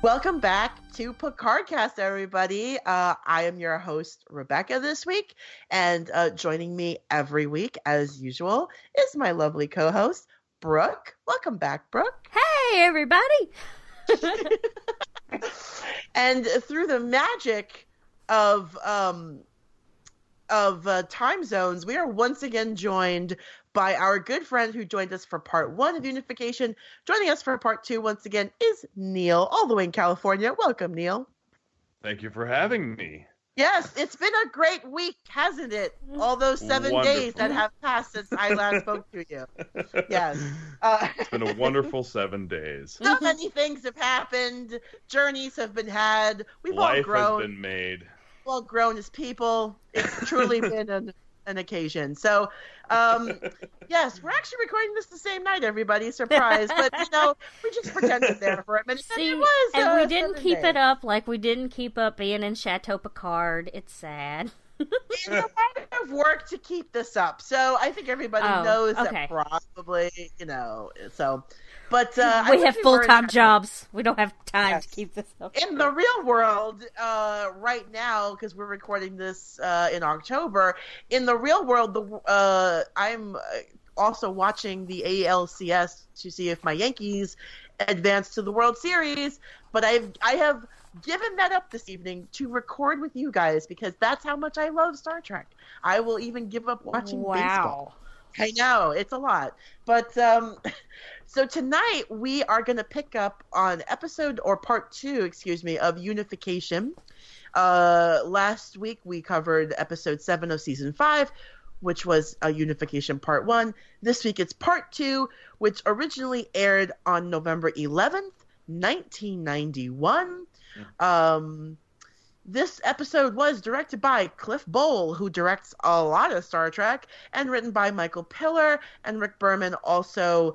Welcome back to Picardcast, everybody. I am your host, Rebecca, this week, and joining me every week, as usual, is my lovely co-host, Brooke. Welcome back, Brooke. Hey, everybody! And through the magic of time zones, we are once again joined by our good friend who joined us for part 1 of Unification. Joining us for part 2 once again is Neil, all the way in California. Welcome, Neil. Thank you for having me. Yes, it's been a great week, hasn't it? All those 7 days that have passed since I last spoke to you. Yes. It's been a wonderful 7 days. So many things have happened. Journeys have been had. We've Life all grown. has been made. We've all grown as people. It's truly been an occasion. So, yes, we're actually recording this the same night, everybody. Surprise. But, we just pretended there for a minute. See, it was, and we didn't 7 keep days. it up like we didn't keep up being in Chateau Picard. It's sad. It's a lot of work to keep this up. So I think everybody knows that probably, so. But we have full-time jobs. We don't have time to keep this up. In the real world, right now, because we're recording this in October, in the real world, I'm also watching the ALCS to see if my Yankees advance to the World Series. But I have given that up this evening to record with you guys because that's how much I love Star Trek. I will even give up watching baseball. I know, it's a lot. But so tonight we are going to pick up on part 2 of Unification. Last week we covered episode 7 of season 5, which was Unification part 1. This week it's part 2, which originally aired on November 11th, 1991. This episode was directed by Cliff Bole, who directs a lot of Star Trek, and written by Michael Piller and Rick Berman, also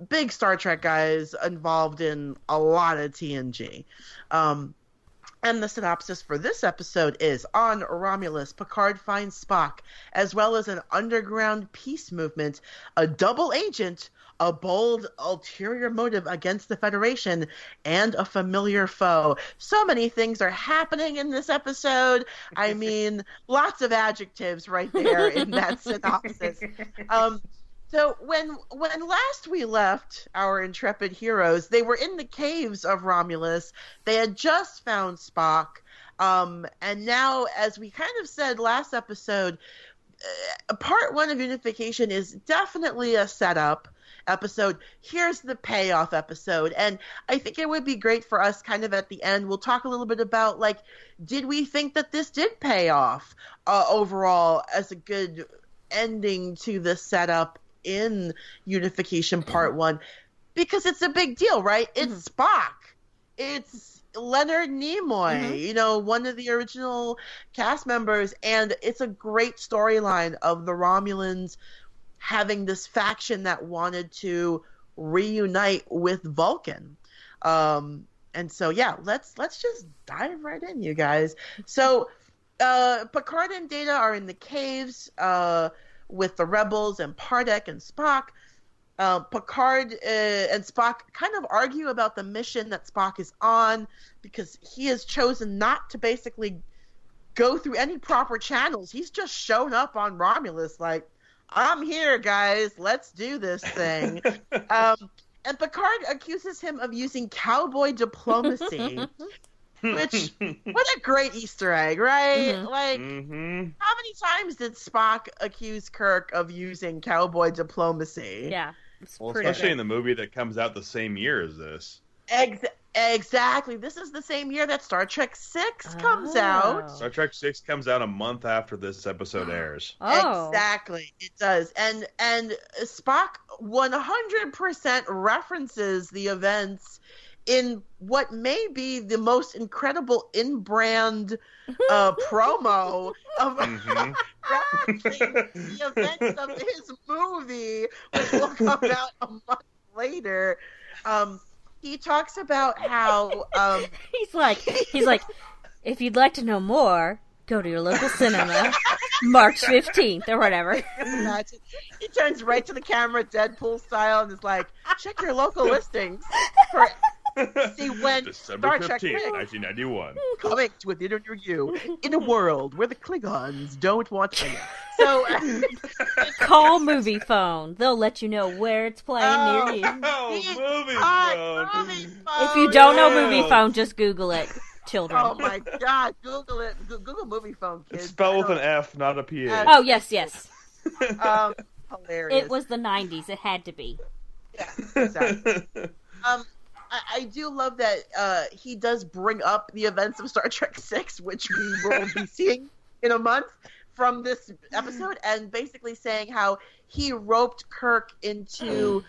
big Star Trek guys involved in a lot of TNG. And the synopsis for this episode is, on Romulus, Picard finds Spock, as well as an underground peace movement, a double agent, a bold ulterior motive against the Federation, and a familiar foe. So many things are happening in this episode. I mean, lots of adjectives right there in that synopsis. So when last we left our intrepid heroes, they were in the caves of Romulus. They had just found Spock. And now, as we kind of said last episode, part 1 of Unification is definitely a setup episode. Here's the payoff episode. And I think it would be great for us kind of at the end. We'll talk a little bit about, did we think that this did pay off overall as a good ending to the setup in Unification part 1? Because it's a big deal, right? It's Spock. It's Leonard Nimoy, one of the original cast members. And it's a great storyline of the Romulans having this faction that wanted to reunite with Vulcan. And so, yeah, let's just dive right in, you guys. So Picard and Data are in the caves with the rebels and Pardek and Spock. Picard and Spock kind of argue about the mission that Spock is on because he has chosen not to basically go through any proper channels. He's just shown up on Romulus like, I'm here, guys. Let's do this thing. And Picard accuses him of using cowboy diplomacy, which, what a great Easter egg, right? How many times did Spock accuse Kirk of using cowboy diplomacy? Yeah. Especially in the movie that comes out the same year as this. Exactly. This is the same year that Star Trek 6 comes out. Star Trek 6 comes out a month after this episode airs. Exactly. It does. And Spock 100% references the events in what may be the most incredible in-brand promo of referencing the events of his movie, which will come out a month later. He talks about how he's like, if you'd like to know more, go to your local cinema, March 15th or whatever. Imagine. He turns right to the camera, Deadpool style, and is like, check your local listings for See, when December Star Trek 15th, 1991. coming to an interview in a world where the Klingons don't want to. So Call Movie Phone. They'll let you know where it's playing near you. Oh, movie phone. If you don't know Movie Phone, just Google it, children. Oh my God, Google it. Google Movie Phone, kids. It's spelled with an F, not a PH. Oh, yes. Hilarious. It was the 90s. It had to be. Yeah, exactly. I do love that he does bring up the events of Star Trek VI, which we will be seeing in a month from this episode, and basically saying how he roped Kirk into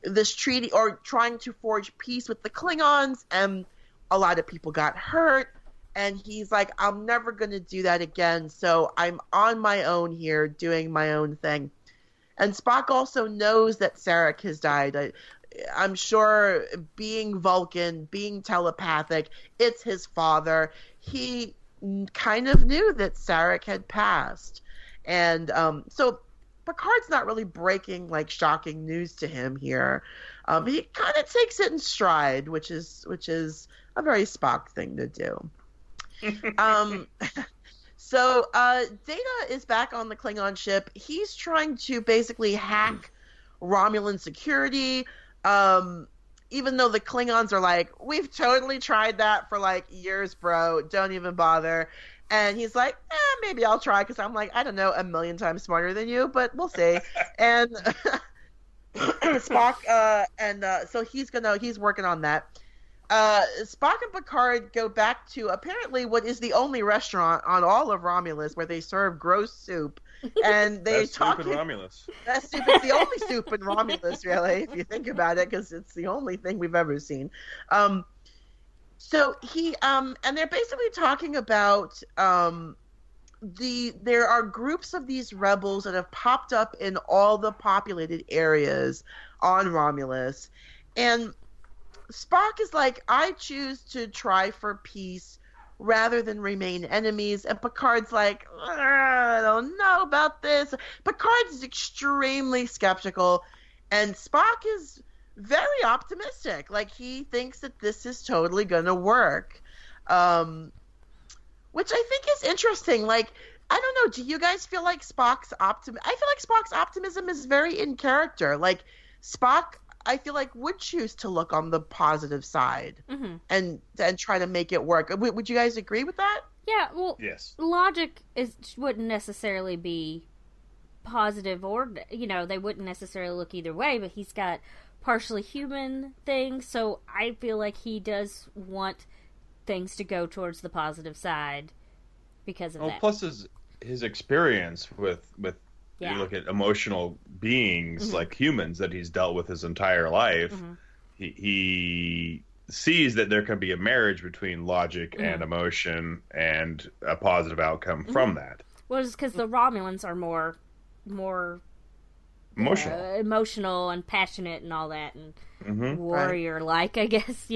this treaty or trying to forge peace with the Klingons, and a lot of people got hurt, and he's like, I'm never going to do that again, so I'm on my own here doing my own thing. And Spock also knows that Sarek has died. I'm sure being Vulcan, being telepathic, it's his father. He kind of knew that Sarek had passed. And so Picard's not really breaking like shocking news to him here. He kind of takes it in stride, which is a very Spock thing to do. So Data is back on the Klingon ship. He's trying to basically hack Romulan security. Even though the Klingons are like, we've totally tried that for like years, bro. Don't even bother. And he's like, maybe I'll try, because I'm like, I don't know, a million times smarter than you, but we'll see. And Spock, so he's working on that. Spock and Picard go back to apparently what is the only restaurant on all of Romulus where they serve gross soup. And they talk. Soup in Romulus. That soup is the only soup in Romulus, really, if you think about it, because it's the only thing we've ever seen. So he and they're basically talking about there are groups of these rebels that have popped up in all the populated areas on Romulus, and Spock is like, I choose to try for peace rather than remain enemies. And Picard's like, I don't know about this. Picard is extremely skeptical, and Spock is very optimistic. Like, he thinks that this is totally going to work, which I think is interesting. Like, I don't know, do you guys feel like Spock's optimism? I feel like Spock's optimism is very in character. Like, Spock, I feel like, would choose to look on the positive side and try to make it work. Would you guys agree with that? Yeah, well, yes. Logic wouldn't necessarily be positive, or, they wouldn't necessarily look either way, but he's got partially human things, so I feel like he does want things to go towards the positive side because of that. Plus his experience with you look at emotional beings like humans that he's dealt with his entire life, he sees that there can be a marriage between logic and emotion and a positive outcome from that. Well, it's because the Romulans are more emotional and passionate and all that, and warrior-like, I guess,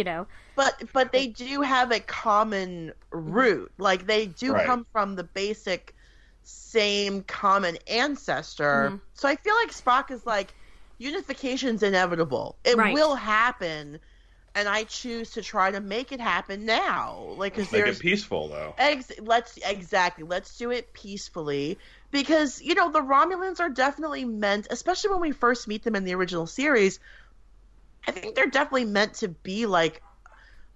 But they do have a common root. Like, they do come from the basic same common ancestor. So I feel like Spock is like, unification's inevitable. It will happen, and I choose to try to make it happen now. Like, make it peaceful, though. Let's do it peacefully, because the Romulans are definitely meant, especially when we first meet them in the original series, I think they're definitely meant to be like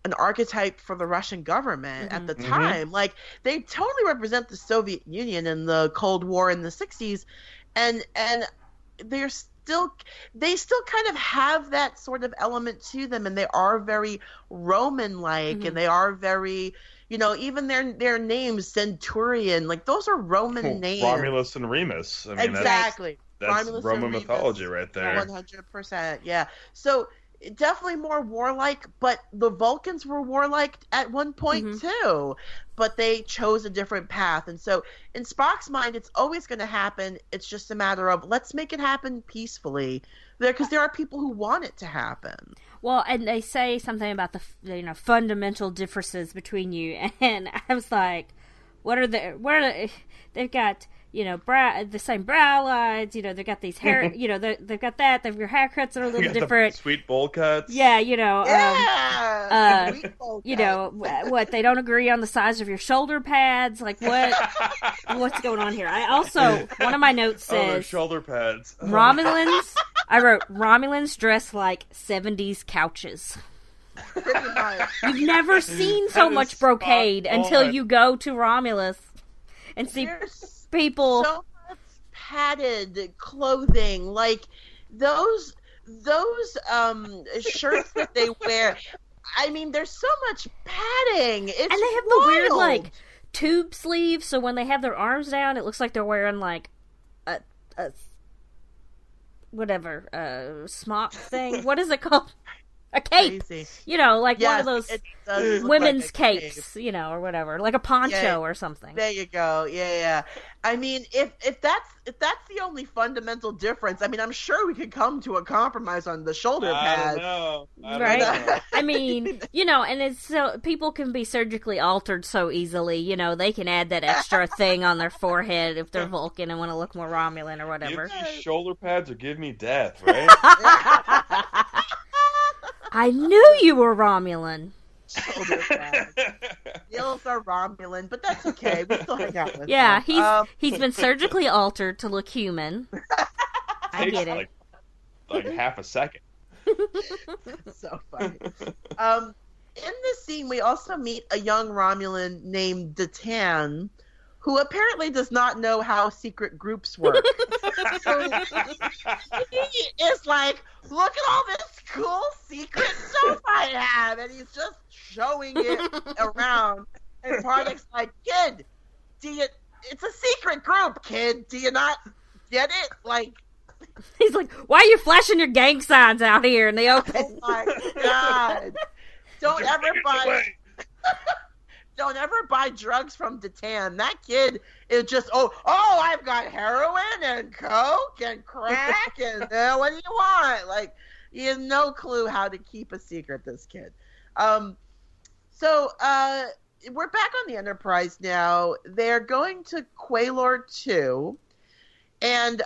an archetype for the Russian government at the time. Like, they totally represent the Soviet Union in the Cold War in the 60s, and they still kind of have that sort of element to them, and they are very Roman-like, and they are very, even their names, Centurion, like, those are Roman names. Romulus and Remus. I mean, exactly. That's Roman mythology right there. 100%, yeah. So definitely more warlike, but the Vulcans were warlike at one point too, but they chose a different path. And so in Spock's mind, it's always going to happen. It's just a matter of, let's make it happen peacefully, because there are people who want it to happen. Well, and they say something about the fundamental differences between you, and I was like, what are the they've got the same brow lines. They've got these hair. They've got that. They've your haircuts are a little different. Sweet bowl cuts. Yeah, sweet bowl what they don't agree on the size of your shoulder pads. Like what's going on here? I also one of my notes says shoulder pads. Romulans. I wrote Romulans dress like 70s couches. Pretty much. You've never seen so much brocade until you go to Romulus and see people. So much padded clothing, like those shirts that they wear. I mean, there's so much padding. It's and they have wild. the weird like tube sleeves, so when they have their arms down, it looks like they're wearing like a smock thing. What is it called? A cape. Crazy. Like one of those women's like capes, or whatever, like a poncho or something. There you go. Yeah. I mean, if that's the only fundamental difference, I mean, I'm sure we could come to a compromise on the shoulder pads. I don't right? know. I mean, and it's so people can be surgically altered so easily. They can add that extra thing on their forehead if they're Vulcan and want to look more Romulan or whatever. Give me shoulder pads or give me death, right? I knew you were Romulan. Shoulder pads. Neil's are Romulan, but that's okay. We still hang out with him. Yeah, he's been surgically altered to look human. I get it. Like half a second. So funny. In this scene, we also meet a young Romulan named Datan, who apparently does not know how secret groups work. So he is like, look at all this cool secret stuff I have, and he's just showing it around. And Pardek's like, kid, it's a secret group, kid. Do you not get it? Like, he's like, why are you flashing your gang signs out here in the open? Oh my God. Don't ever buy drugs from Datan. That kid is just, I've got heroin and coke and crack and what do you want? Like, he has no clue how to keep a secret, this kid. So we're back on the Enterprise now. They're going to Quaylor 2. And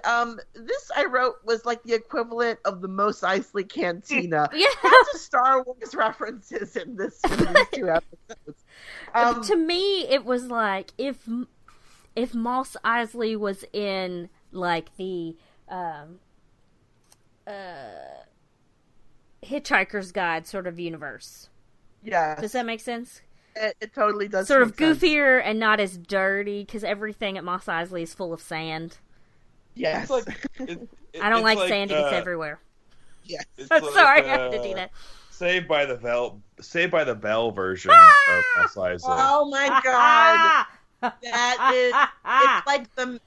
this I wrote was like the equivalent of the Mos Eisley Cantina. Yeah. Lots of Star Wars references in these two episodes. To me, it was like if Mos Eisley was in like the Hitchhiker's Guide sort of universe. Yeah. Does that make sense? It totally does. Sort of goofier and not as dirty because everything at Mos Eisley is full of sand. Yes. I don't like sand. It gets everywhere. Yes. I'm sorry, I have to do that. Saved by the Bell version of Mos Eisley. Oh my God. That is,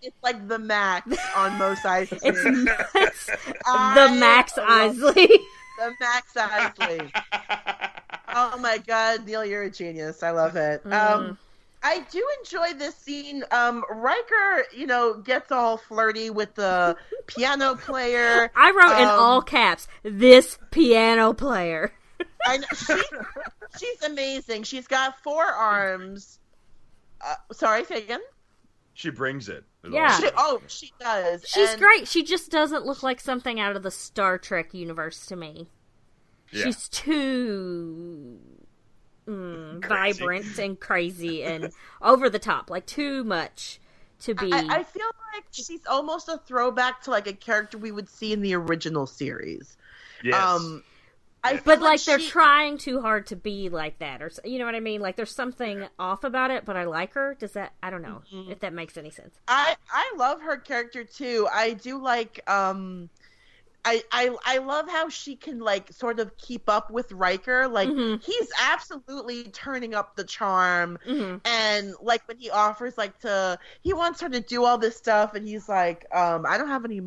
it's like the Max on Mos Eisley. It's the Max Eisley. The Max Eisley. Oh my God, Neil, you're a genius. I love it. I do enjoy this scene. Riker, gets all flirty with the piano player. I wrote in all caps, this piano player. I know, she's amazing. She's got 4 arms. Sorry, say again? She brings it. Yeah. She does. She's great. She just doesn't look like something out of the Star Trek universe to me. Yeah. She's too vibrant and crazy and over the top, like too much to be. I feel like she's almost a throwback to like a character we would see in the original series. Yes. But like they're trying too hard to be like that, or you know what I mean? Like there's something off about it, but I like her. Does that? I don't know if that makes any sense. I love her character too. I do like I love how she can like sort of keep up with Riker. Like he's absolutely turning up the charm, and like when he offers he wants her to do all this stuff, and he's like, I don't have any